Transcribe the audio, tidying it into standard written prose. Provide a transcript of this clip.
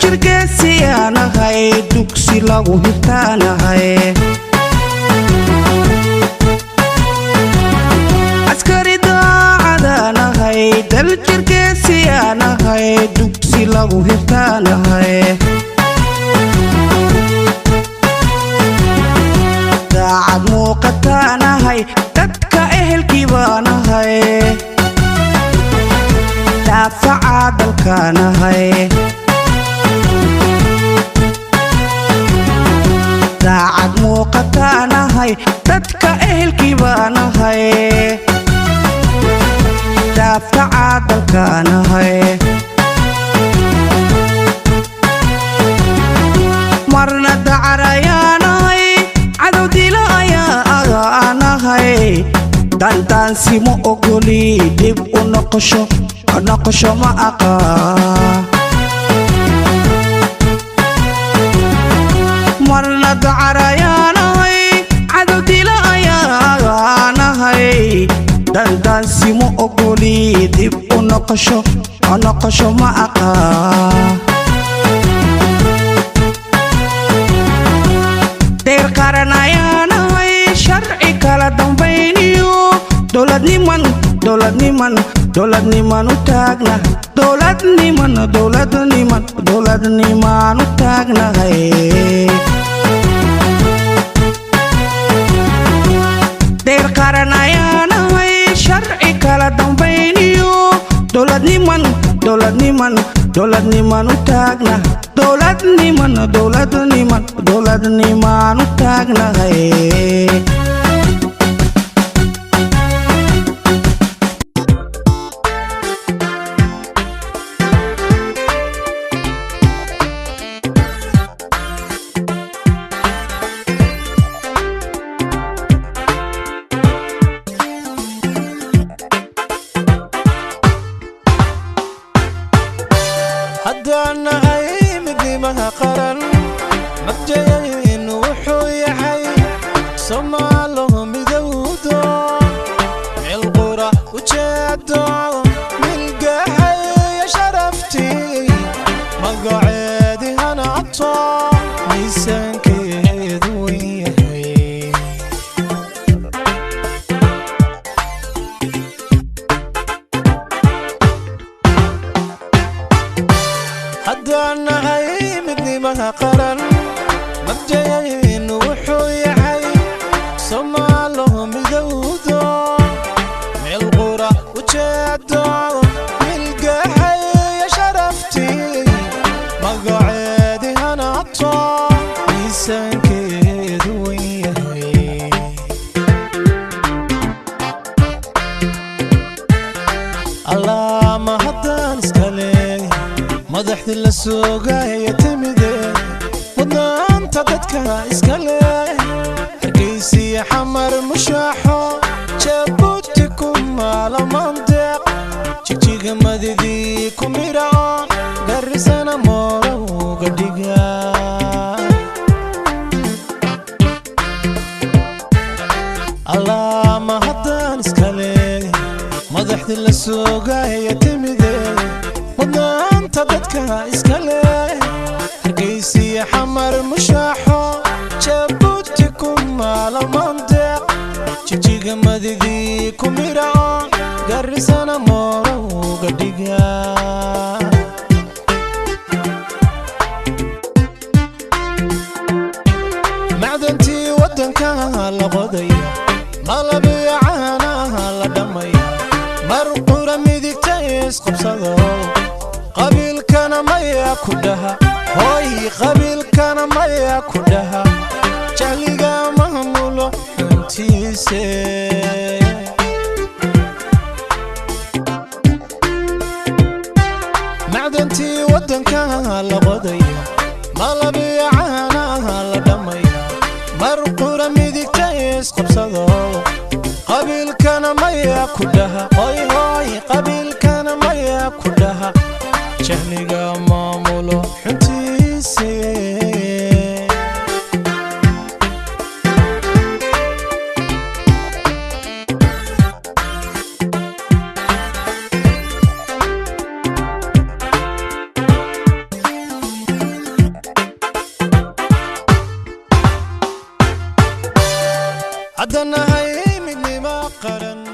daljirgeesiyaanahay dugsi lagu hirtaanahay askari daacadaanahay daljirgeesiyaanahay dugsi lagu hirtaanahay daacad muuqataanahay dadka ehelkii baanahay daafaca dalkaanahay daacad muuqataanahay dadka ehelkii baanahay daafaca dalkaanahay marna dacarayaanahay cadow dila ayaa agaanahay dandaansi ma ogoli dib u noqosho ma aqaa marna dacarayaanahay cadow dila ayaa agaanahay dandaansi ma ogoli dib u noqosho ma aqaa deer qaranayaanahay sharci kala dambayniyo dowladniman u taagna dowladniman u taagnahay deer qaranayaanahay sharci kala dambayniyo dowladniman u taagna dowladniman u taagnahay haddaan nahay midnimaha qaran mabjayaynu wuxuu yahay Soomaalo midowdo meel qura u jeedo milgahay sharaftii magaceedi hanaato miisaankeedu yahay haddaan nahay midnimaha qaran mabjayaynu wuxuu yahay Soomaalo midowdo meel qura u jeedo milgahay sharaftii magaceedi hanaato miisaankeedu yahay allah ma haddaan iskale madaxdii la soogaaya timide wadnaanta dadka iska leh hargeysiya xamar mushaaxo jabuuti ku maalamandeeq jigjiga madidii ku midhaco garisana moorowga dhiga allah ma haddaan iska leh madaxdii la soogaaya timide wadnaanta dadka iska leh hargeysiya xamar mushaaxo jabuuti ku maalamandeeq jigjiga madidii ku midhaco garisana moorowga dhiga macdantii waddanka la qoday malabiya caanaha la dhamay mar qura midigta isqabsado qabiilkana maya ku dhaha hooy qabiilkana maya ku dhaha jahliga mahmulo xuntiise macdantii waddanka la qoday malabiya caanaha la dhamay mar qura midigta isqabsado qabiilkana maya ku dhaha hooy qabiilkana maya ku dhaha jahliga maamulo xuntiise haddana hay midnima qaran